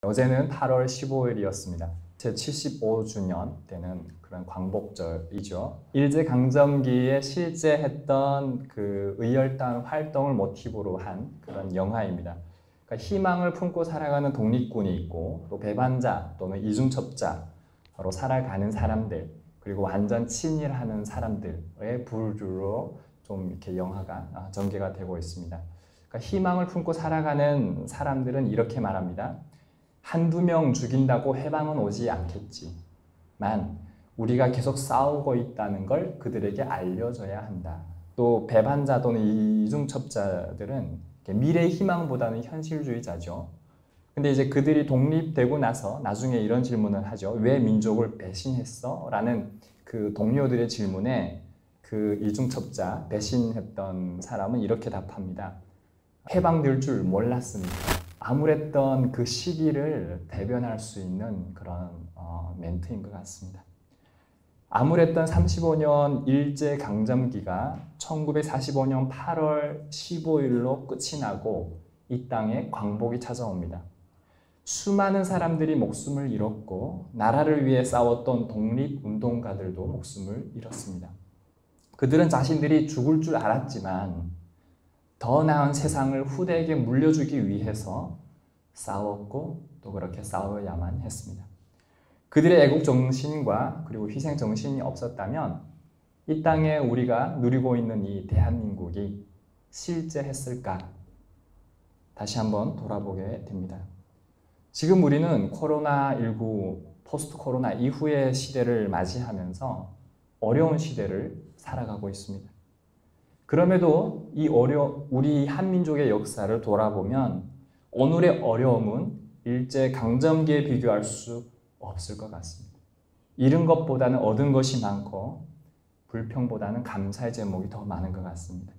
어제는 8월 15일이었습니다. 제 75주년 되는 그런 광복절이죠. 일제강점기에 실제 했던 그 의열단 활동을 모티브로 한 그런 영화입니다. 그러니까 희망을 품고 살아가는 독립군이 있고 또 배반자 또는 이중첩자로 살아가는 사람들, 그리고 완전 친일하는 사람들의 부류로 좀 이렇게 영화가 전개가 되고 있습니다. 그러니까 희망을 품고 살아가는 사람들은 이렇게 말합니다. 한두 명 죽인다고 해방은 오지 않겠지만 우리가 계속 싸우고 있다는 걸 그들에게 알려줘야 한다. 또 배반자 또는 이중첩자들은 미래의 희망보다는 현실주의자죠. 근데 이제 그들이 독립되고 나서 나중에 이런 질문을 하죠. 왜 민족을 배신했어? 라는 그 동료들의 질문에 그 이중첩자, 배신했던 사람은 이렇게 답합니다. 해방될 줄 몰랐으니까. 암울했던 그 시기를 대변할 수 있는 그런 멘트인 것 같습니다. 암울했던 35년 일제강점기가 1945년 8월 15일로 끝이 나고 이 땅에 광복이 찾아옵니다. 수많은 사람들이 목숨을 잃었고 나라를 위해 싸웠던 독립운동가들도 목숨을 잃었습니다. 그들은 자신들이 죽을 줄 알았지만 더 나은 세상을 후대에게 물려주기 위해서 싸웠고 또 그렇게 싸워야만 했습니다. 그들의 애국정신과 그리고 희생정신이 없었다면 이 땅에 우리가 누리고 있는 이 대한민국이 실제했을까? 다시 한번 돌아보게 됩니다. 지금 우리는 코로나19 포스트 코로나 이후의 시대를 맞이하면서 어려운 시대를 살아가고 있습니다. 그럼에도 우리 한민족의 역사를 돌아보면 오늘의 어려움은 일제강점기에 비교할 수 없을 것 같습니다. 잃은 것보다는 얻은 것이 많고 불평보다는 감사의 제목이 더 많은 것 같습니다.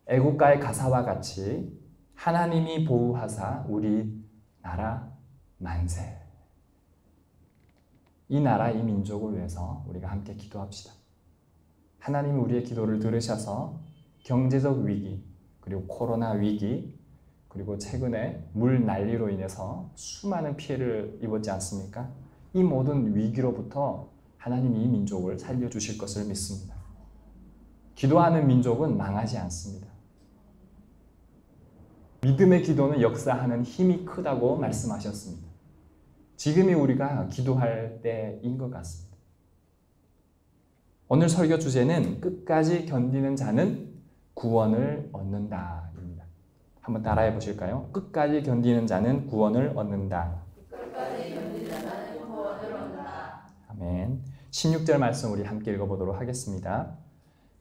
애국가의 가사와 같이 하나님이 보호하사 우리 나라 만세. 이 나라, 이 민족을 위해서 우리가 함께 기도합시다. 하나님이 우리의 기도를 들으셔서 경제적 위기, 그리고 코로나 위기, 그리고 최근에 물 난리로 인해서 수많은 피해를 입었지 않습니까? 이 모든 위기로부터 하나님이 이 민족을 살려주실 것을 믿습니다. 기도하는 민족은 망하지 않습니다. 믿음의 기도는 역사하는 힘이 크다고 말씀하셨습니다. 지금이 우리가 기도할 때인 것 같습니다. 오늘 설교 주제는 끝까지 견디는 자는 구원을 얻는다 입니다. 한번 따라해 보실까요? 끝까지 견디는 자는 구원을 얻는다. 끝까지 견디는 자는 구원을 얻는다. 아멘. 16절 말씀 우리 함께 읽어보도록 하겠습니다.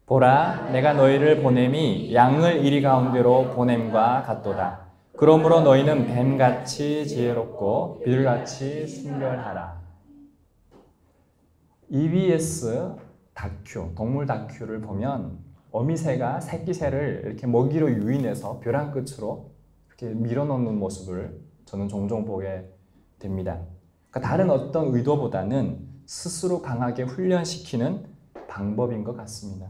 보라, 내가 너희를 보냄이 양을 이리 가운데로 보냄과 같도다. 그러므로 너희는 뱀같이 지혜롭고 비둘같이 순결하라. EBS 다큐, 동물 다큐를 보면 어미새가 새끼새를 이렇게 먹이로 유인해서 벼랑 끝으로 이렇게 밀어넣는 모습을 저는 종종 보게 됩니다. 그러니까 다른 어떤 의도보다는 스스로 강하게 훈련시키는 방법인 것 같습니다.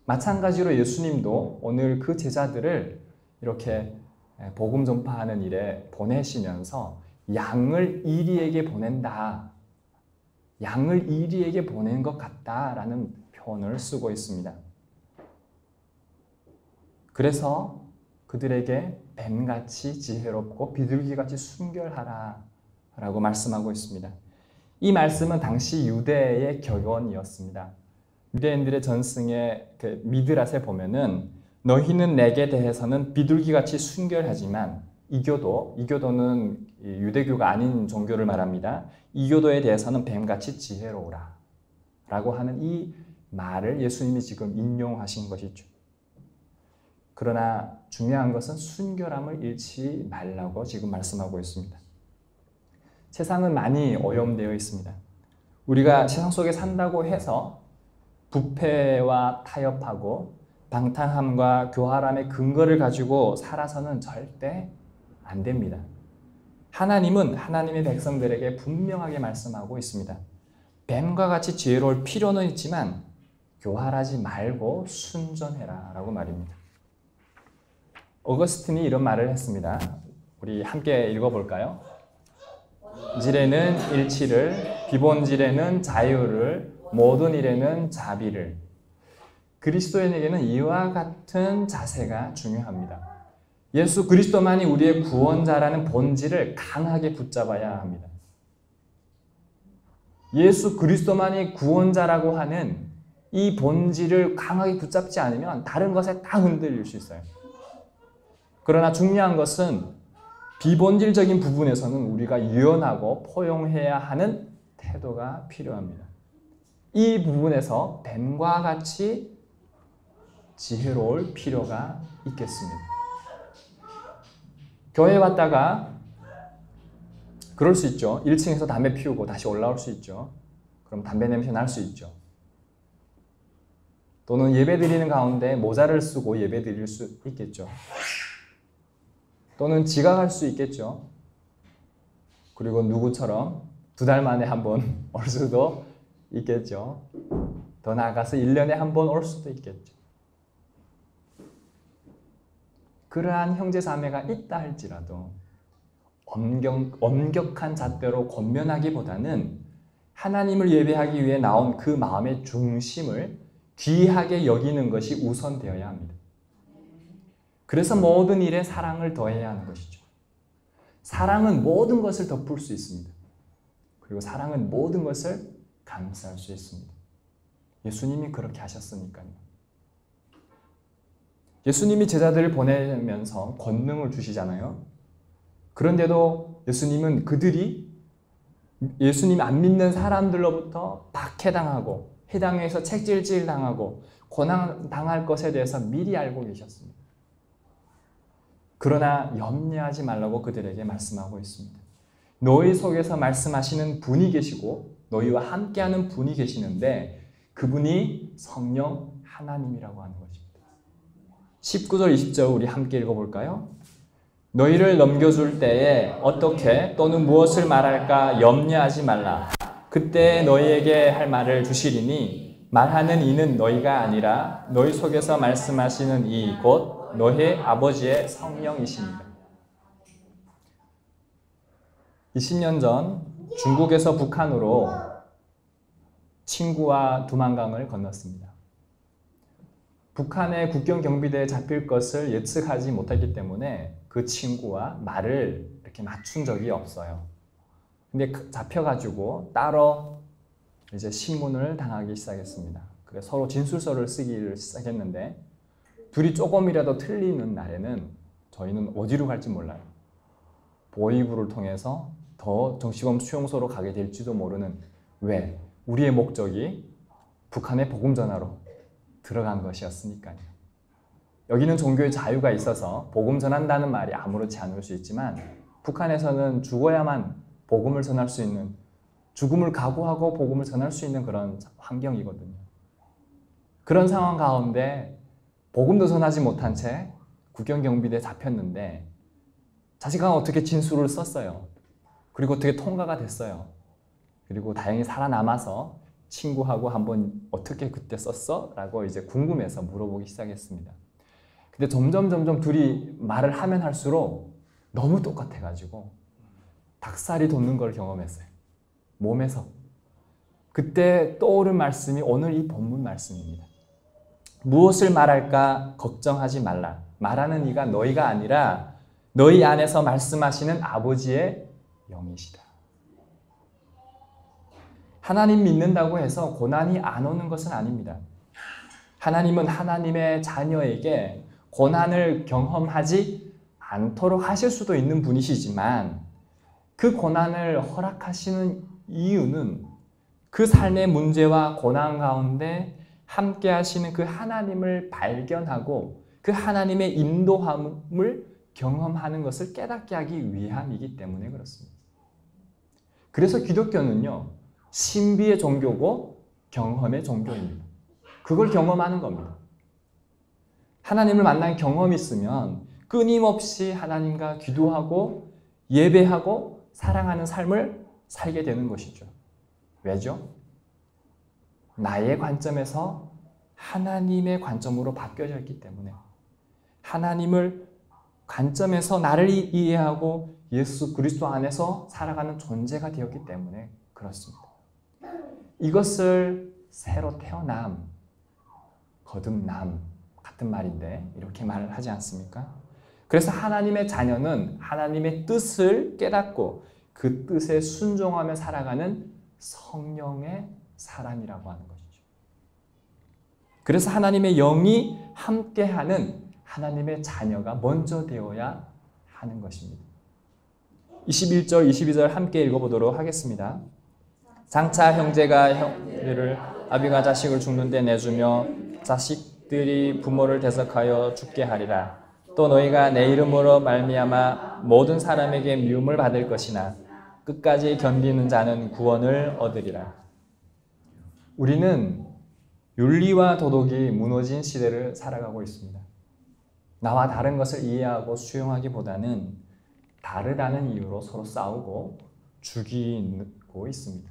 마찬가지로 예수님도 오늘 그 제자들을 이렇게 복음 전파하는 일에 보내시면서 양을 이리에게 보낸다. 양을 이리에게 보낸 것 같다라는 표현을 쓰고 있습니다. 그래서 그들에게 뱀같이 지혜롭고 비둘기같이 순결하라 라고 말씀하고 있습니다. 이 말씀은 당시 유대의 격언이었습니다. 유대인들의 전승의 그 미드랏에 보면은 너희는 내게 대해서는 비둘기같이 순결하지만 이교도는 유대교가 아닌 종교를 말합니다. 이교도에 대해서는 뱀같이 지혜로우라 라고 하는 이 말을 예수님이 지금 인용하신 것이죠. 그러나 중요한 것은 순결함을 잃지 말라고 지금 말씀하고 있습니다. 세상은 많이 오염되어 있습니다. 우리가 세상 속에 산다고 해서 부패와 타협하고 방탕함과 교활함의 근거를 가지고 살아서는 절대 안 됩니다. 하나님은 하나님의 백성들에게 분명하게 말씀하고 있습니다. 뱀과 같이 지혜로울 필요는 있지만 교활하지 말고 순전해라 라고 말입니다. 어거스틴이 이런 말을 했습니다. 우리 함께 읽어볼까요? 본질에는 일치를, 비본질에는 자유를, 모든 일에는 자비를. 그리스도인에게는 이와 같은 자세가 중요합니다. 예수 그리스도만이 우리의 구원자라는 본질을 강하게 붙잡아야 합니다. 예수 그리스도만이 구원자라고 하는 이 본질을 강하게 붙잡지 않으면 다른 것에 다 흔들릴 수 있어요. 그러나 중요한 것은 비본질적인 부분에서는 우리가 유연하고 포용해야 하는 태도가 필요합니다. 이 부분에서 뱀과 같이 지혜로울 필요가 있겠습니다. 교회에 왔다가 그럴 수 있죠. 1층에서 담배 피우고 다시 올라올 수 있죠. 그럼 담배 냄새 날 수 있죠. 또는 예배 드리는 가운데 모자를 쓰고 예배 드릴 수 있겠죠. 또는 지각할 수 있겠죠. 그리고 누구처럼 2달 만에 한 번 올 수도 있겠죠. 더 나아가서 1년에 한 번 올 수도 있겠죠. 그러한 형제자매가 있다 할지라도 엄격한 잣대로 권면하기보다는 하나님을 예배하기 위해 나온 그 마음의 중심을 귀하게 여기는 것이 우선되어야 합니다. 그래서 모든 일에 사랑을 더해야 하는 것이죠. 사랑은 모든 것을 덮을 수 있습니다. 그리고 사랑은 모든 것을 감싸할 수 있습니다. 예수님이 그렇게 하셨으니까요. 예수님이 제자들을 보내면서 권능을 주시잖아요. 그런데도 예수님은 그들이 예수님 안 믿는 사람들로부터 박해당하고 회당에서 책질질 당하고 고난당할 것에 대해서 미리 알고 계셨습니다. 그러나 염려하지 말라고 그들에게 말씀하고 있습니다. 너희 속에서 말씀하시는 분이 계시고 너희와 함께하는 분이 계시는데 그분이 성령 하나님이라고 하는 것입니다. 19절 20절 우리 함께 읽어볼까요? 너희를 넘겨줄 때에 어떻게 또는 무엇을 말할까 염려하지 말라. 그때 너희에게 할 말을 주시리니 말하는 이는 너희가 아니라 너희 속에서 말씀하시는 이 곧 너희 아버지의 성령이십니다. 20년 전 중국에서 북한으로 친구와 두만강을 건넜습니다. 북한의 국경 경비대에 잡힐 것을 예측하지 못했기 때문에 그 친구와 말을 이렇게 맞춘 적이 없어요. 근데 잡혀가지고 따로 이제 신문을 당하기 시작했습니다. 그래서 서로 진술서를 쓰기를 시작했는데 둘이 조금이라도 틀리는 날에는 저희는 어디로 갈지 몰라요. 보위부를 통해서 더 정치범 수용소로 가게 될지도 모르는 왜? 우리의 목적이 북한의 복음 전하로 들어간 것이었으니까요. 여기는 종교의 자유가 있어서 복음 전한다는 말이 아무렇지 않을 수 있지만 북한에서는 죽어야만 복음을 전할 수 있는, 죽음을 각오하고 복음을 전할 수 있는 그런 환경이거든요. 그런 상황 가운데 복음도 전하지 못한 채 국경경비대에 잡혔는데 자식은 어떻게 진술을 썼어요. 그리고 어떻게 통과가 됐어요. 그리고 다행히 살아남아서 친구하고 한번 어떻게 그때 썼어? 라고 이제 궁금해서 물어보기 시작했습니다. 근데 점점 둘이 말을 하면 할수록 너무 똑같아가지고 닭살이 돋는 걸 경험했어요. 몸에서. 그때 떠오른 말씀이 오늘 이 본문 말씀입니다. 무엇을 말할까 걱정하지 말라. 말하는 이가 너희가 아니라 너희 안에서 말씀하시는 아버지의 영이시다. 하나님 믿는다고 해서 고난이 안 오는 것은 아닙니다. 하나님은 하나님의 자녀에게 고난을 경험하지 않도록 하실 수도 있는 분이시지만 그 고난을 허락하시는 이유는 그 삶의 문제와 고난 가운데 함께 하시는 그 하나님을 발견하고 그 하나님의 인도함을 경험하는 것을 깨닫게 하기 위함이기 때문에 그렇습니다. 그래서 기독교는요, 신비의 종교고 경험의 종교입니다. 그걸 경험하는 겁니다. 하나님을 만난 경험이 있으면 끊임없이 하나님과 기도하고 예배하고 사랑하는 삶을 살게 되는 것이죠. 왜죠? 나의 관점에서 하나님의 관점으로 바뀌어져 있기 때문에 하나님을 관점에서 나를 이해하고 예수 그리스도 안에서 살아가는 존재가 되었기 때문에 그렇습니다. 이것을 새로 태어남, 거듭남 같은 말인데 이렇게 말을 하지 않습니까? 그래서 하나님의 자녀는 하나님의 뜻을 깨닫고 그 뜻에 순종하며 살아가는 성령의 사람이라고 하는 것이죠. 그래서 하나님의 영이 함께하는 하나님의 자녀가 먼저 되어야 하는 것입니다. 21절, 22절 함께 읽어보도록 하겠습니다. 장차 형제가 형제를, 아비가 자식을 죽는 데 내주며 자식들이 부모를 대적하여 죽게 하리라. 또 너희가 내 이름으로 말미암아 모든 사람에게 미움을 받을 것이나 끝까지 견디는 자는 구원을 얻으리라. 우리는 윤리와 도덕이 무너진 시대를 살아가고 있습니다. 나와 다른 것을 이해하고 수용하기보다는 다르다는 이유로 서로 싸우고 죽이고 있습니다.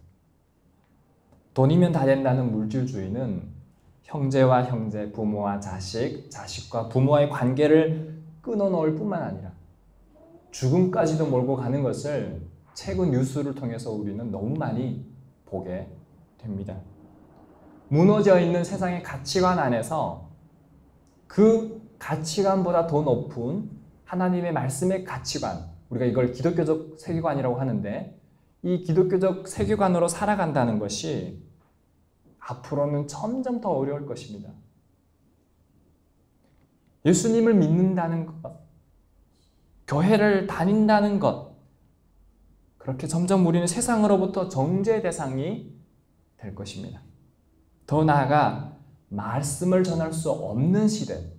돈이면 다 된다는 물질주의는 형제와 형제, 부모와 자식, 자식과 부모와의 관계를 끊어놓을 뿐만 아니라 죽음까지도 몰고 가는 것을 최근 뉴스를 통해서 우리는 너무 많이 보게 됩니다. 무너져 있는 세상의 가치관 안에서 그 가치관보다 더 높은 하나님의 말씀의 가치관, 우리가 이걸 기독교적 세계관이라고 하는데 이 기독교적 세계관으로 살아간다는 것이 앞으로는 점점 더 어려울 것입니다. 예수님을 믿는다는 것, 교회를 다닌다는 것, 그렇게 점점 우리는 세상으로부터 정죄 대상이 될 것입니다. 더 나아가 말씀을 전할 수 없는 시대,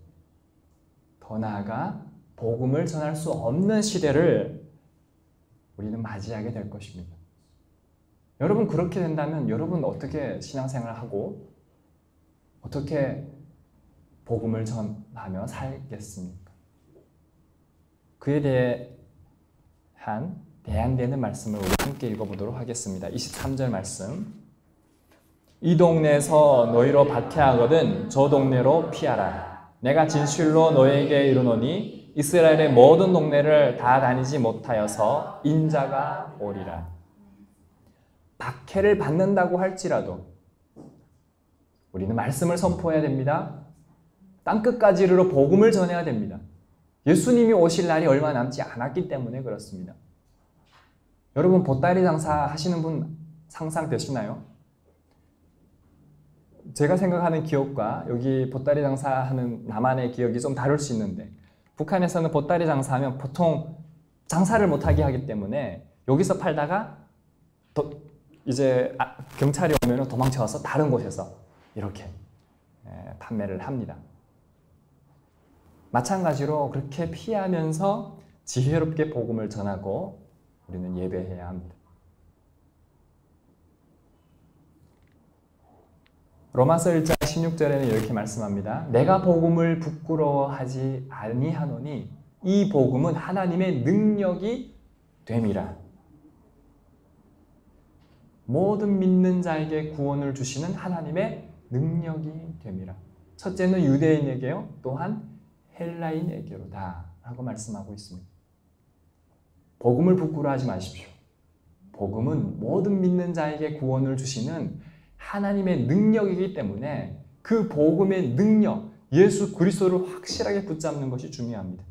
더 나아가 복음을 전할 수 없는 시대를 우리는 맞이하게 될 것입니다. 여러분 그렇게 된다면 여러분 어떻게 신앙생활을 하고 어떻게 복음을 전하며 살겠습니까? 그에 대한 대안되는 말씀을 우리 함께 읽어보도록 하겠습니다. 23절 말씀. 이 동네에서 너희로 박해하거든 저 동네로 피하라. 내가 진실로 너희에게 이르노니 이스라엘의 모든 동네를 다 다니지 못하여서 인자가 오리라. 박해를 받는다고 할지라도 우리는 말씀을 선포해야 됩니다. 땅끝까지 이르러 복음을 전해야 됩니다. 예수님이 오실 날이 얼마 남지 않았기 때문에 그렇습니다. 여러분 보따리 장사 하시는 분 상상되시나요? 제가 생각하는 기억과 여기 보따리 장사하는 나만의 기억이 좀 다를 수 있는데 북한에서는 보따리 장사하면 보통 장사를 못하게 하기 때문에 여기서 팔다가 이제 경찰이 오면 도망쳐서 다른 곳에서 이렇게 판매를 합니다. 마찬가지로 그렇게 피하면서 지혜롭게 복음을 전하고 우리는 예배해야 합니다. 로마서 1장 16절에는 이렇게 말씀합니다. 내가 복음을 부끄러워하지 아니하노니 이 복음은 하나님의 능력이 됨이라. 모든 믿는 자에게 구원을 주시는 하나님의 능력이 됨이라. 첫째는 유대인에게요, 또한 헬라인에게로다 라고 말씀하고 있습니다. 복음을 부끄러워하지 마십시오. 복음은 모든 믿는 자에게 구원을 주시는 하나님의 능력이기 때문에 그 복음의 능력, 예수 그리스도를 확실하게 붙잡는 것이 중요합니다.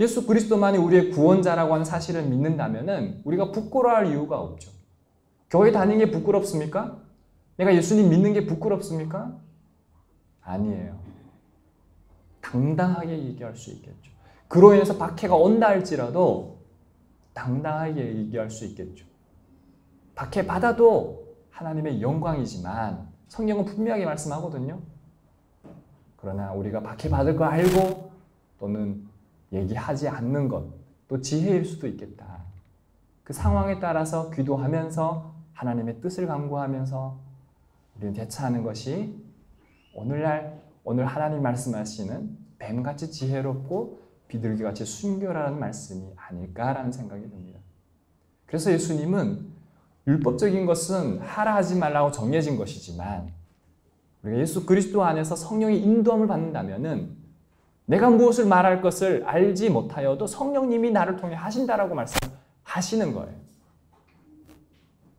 예수 그리스도만이 우리의 구원자라고 하는 사실을 믿는다면 우리가 부끄러워할 이유가 없죠. 교회 다니는 게 부끄럽습니까? 내가 예수님 믿는 게 부끄럽습니까? 아니에요. 당당하게 얘기할 수 있겠죠. 그로 인해서 박해가 온다 할지라도 당당하게 얘기할 수 있겠죠. 박해 받아도 하나님의 영광이지만 성경은 분명하게 말씀하거든요. 그러나 우리가 박해 받을 거 알고 또는 얘기하지 않는 것, 또 지혜일 수도 있겠다. 그 상황에 따라서 기도하면서 하나님의 뜻을 간구하면서 우리는 대처하는 것이 오늘 하나님 말씀하시는 뱀같이 지혜롭고 비둘기같이 순결하는 말씀이 아닐까라는 생각이 듭니다. 그래서 예수님은 율법적인 것은 하라 하지 말라고 정해진 것이지만 우리가 예수 그리스도 안에서 성령의 인도함을 받는다면은 내가 무엇을 말할 것을 알지 못하여도 성령님이 나를 통해 하신다라고 말씀하시는 거예요.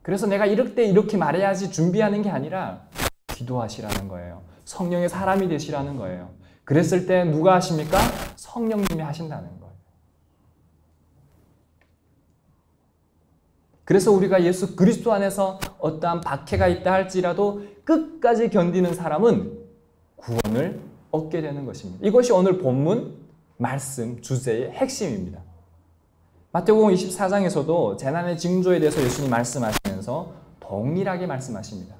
그래서 내가 이럴 때 이렇게 말해야지 준비하는 게 아니라 기도하시라는 거예요. 성령의 사람이 되시라는 거예요. 그랬을 때 누가 하십니까? 성령님이 하신다는 거예요. 그래서 우리가 예수 그리스도 안에서 어떠한 박해가 있다 할지라도 끝까지 견디는 사람은 구원을 얻게 되는 것입니다. 이것이 오늘 본문 말씀 주제의 핵심입니다. 마태복음 24장에서도 재난의 징조에 대해서 예수님 말씀하시면서 동일하게 말씀하십니다.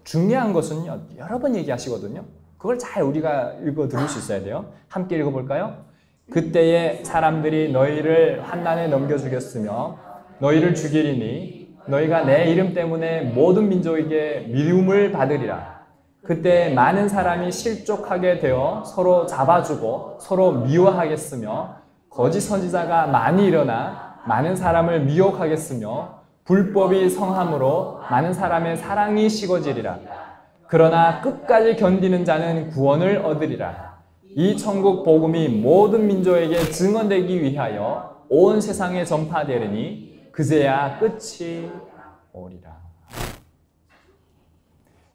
중요한 것은요, 여러 번 얘기하시거든요. 그걸 잘 우리가 읽어 들을 수 있어야 돼요. 함께 읽어볼까요? 그때에 사람들이 너희를 환난에 넘겨주겠으며 너희를 죽이리니 너희가 내 이름 때문에 모든 민족에게 미움을 받으리라. 그때 많은 사람이 실족하게 되어 서로 잡아주고 서로 미워하겠으며 거짓 선지자가 많이 일어나 많은 사람을 미혹하겠으며 불법이 성함으로 많은 사람의 사랑이 식어지리라. 그러나 끝까지 견디는 자는 구원을 얻으리라. 이 천국 복음이 모든 민족에게 증언되기 위하여 온 세상에 전파되리니 그제야 끝이 오리라.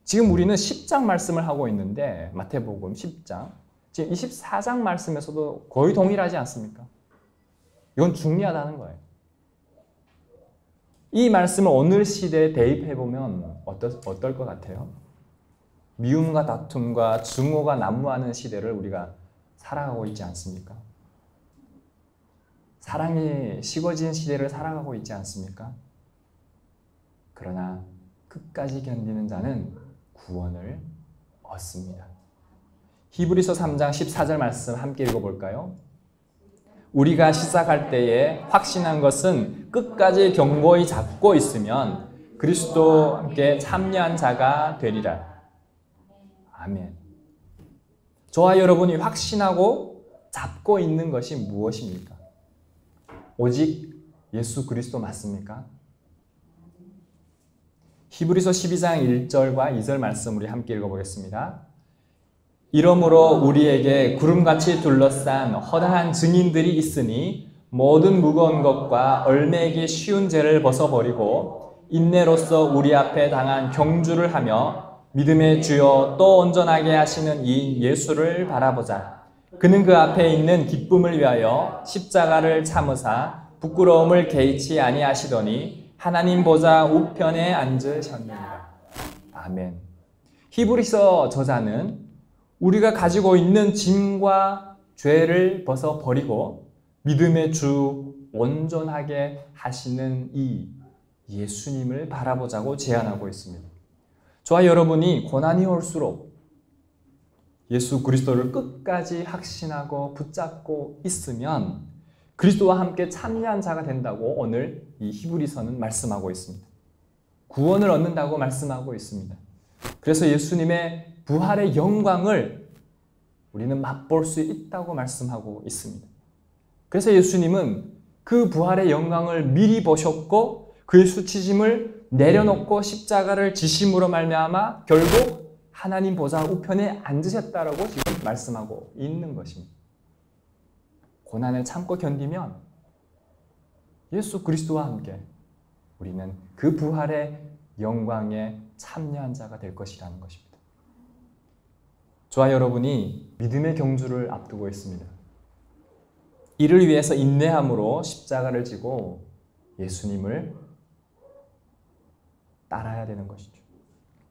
지금 우리는 10장 말씀을 하고 있는데 마태복음 10장 지금 24장 말씀에서도 거의 동일하지 않습니까? 이건 중요하다는 거예요. 이 말씀을 오늘 시대에 대입해보면 어떨 것 같아요? 미움과 다툼과 증오가 난무하는 시대를 우리가 살아가고 있지 않습니까? 사랑이 식어진 시대를 살아가고 있지 않습니까? 그러나 끝까지 견디는 자는 구원을 얻습니다. 히브리서 3장 14절 말씀 함께 읽어볼까요? 우리가 시작할 때에 확신한 것은 끝까지 견고히 잡고 있으면 그리스도와 함께 참여한 자가 되리라. 아멘. 저와 여러분이 확신하고 잡고 있는 것이 무엇입니까? 오직 예수 그리스도 맞습니까? 히브리서 12장 1절과 2절 말씀 우리 함께 읽어보겠습니다. 이러므로 우리에게 구름같이 둘러싼 허다한 증인들이 있으니 모든 무거운 것과 얼매기 쉬운 죄를 벗어버리고 인내로써 우리 앞에 당한 경주를 하며 믿음의 주여 또 온전하게 하시는 이 예수를 바라보자. 그는 그 앞에 있는 기쁨을 위하여 십자가를 참으사 부끄러움을 개의치 아니하시더니 하나님 보좌 우편에 앉으셨느니라. 아멘. 히브리서 저자는 우리가 가지고 있는 짐과 죄를 벗어버리고 믿음의 주 온전하게 하시는 이 예수님을 바라보자고 제안하고 있습니다. 저와 여러분이 고난이 올수록 예수 그리스도를 끝까지 확신하고 붙잡고 있으면 그리스도와 함께 참여한 자가 된다고 오늘 이 히브리서는 말씀하고 있습니다. 구원을 얻는다고 말씀하고 있습니다. 그래서 예수님의 부활의 영광을 우리는 맛볼 수 있다고 말씀하고 있습니다. 그래서 예수님은 그 부활의 영광을 미리 보셨고 그의 수치심을 내려놓고 십자가를 지심으로 말미암아 결국 하나님 보좌 우편에 앉으셨다라고 지금 말씀하고 있는 것입니다. 고난을 참고 견디면 예수 그리스도와 함께 우리는 그 부활의 영광에 참여한 자가 될 것이라는 것입니다. 저와 여러분이 믿음의 경주를 앞두고 있습니다. 이를 위해서 인내함으로 십자가를 지고 예수님을 따라야 되는 것이죠.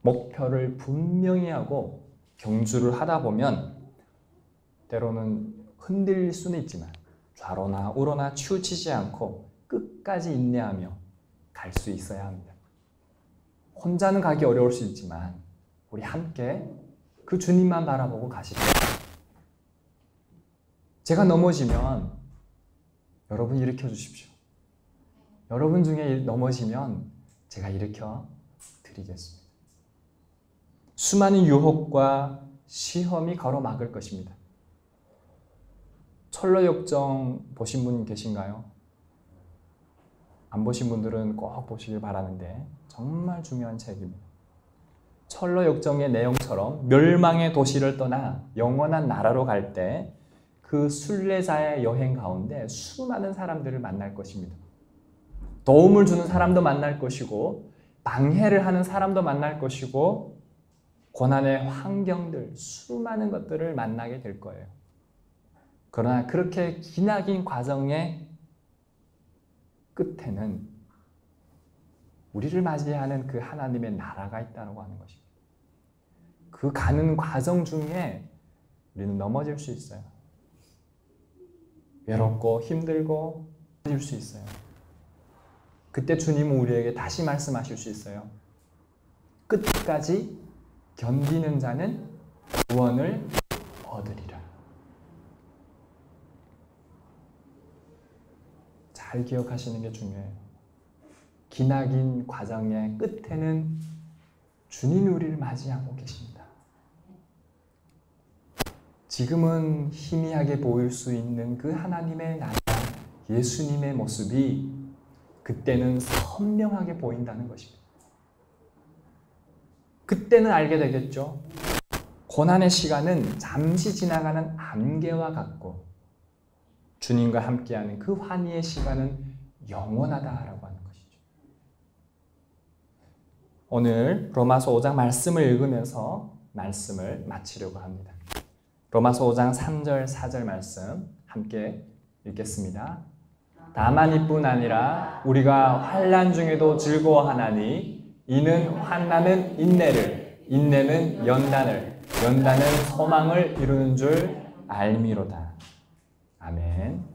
목표를 분명히 하고 경주를 하다 보면 때로는 흔들릴 수는 있지만 좌로나 우로나 치우치지 않고 끝까지 인내하며 갈 수 있어야 합니다. 혼자는 가기 어려울 수 있지만 우리 함께 그 주님만 바라보고 가시죠. 제가 넘어지면 여러분 일으켜 주십시오. 여러분 중에 넘어지면 제가 일으켜 드리겠습니다. 수많은 유혹과 시험이 가로막을 것입니다. 철로역정 보신 분 계신가요? 안 보신 분들은 꼭 보시길 바라는데 정말 중요한 책입니다. 철로역정의 내용처럼 멸망의 도시를 떠나 영원한 나라로 갈 때 그 순례자의 여행 가운데 수많은 사람들을 만날 것입니다. 도움을 주는 사람도 만날 것이고 방해를 하는 사람도 만날 것이고 고난의 환경들, 수많은 것들을 만나게 될 거예요. 그러나 그렇게 기나긴 과정의 끝에는 우리를 맞이하는 그 하나님의 나라가 있다고 하는 것입니다. 그 가는 과정 중에 우리는 넘어질 수 있어요. 외롭고 힘들고 힘들 수 있어요. 그때 주님은 우리에게 다시 말씀하실 수 있어요. 끝까지 견디는 자는 구원을 얻으리라. 잘 기억하시는 게 중요해요. 기나긴 과정의 끝에는 주님이 우리를 맞이하고 계십니다. 지금은 희미하게 보일 수 있는 그 하나님의 나라, 예수님의 모습이 그때는 선명하게 보인다는 것입니다. 그때는 알게 되겠죠. 고난의 시간은 잠시 지나가는 안개와 같고 주님과 함께하는 그 환희의 시간은 영원하다라고 하는 것이죠. 오늘 로마서 5장 말씀을 읽으면서 말씀을 마치려고 합니다. 로마서 5장 3절 4절 말씀 함께 읽겠습니다. 다만 이뿐 아니라 우리가 환난 중에도 즐거워하나니 이는 환난은 인내를, 인내는 연단을, 연단은 소망을 이루는 줄 알미로다. 아멘.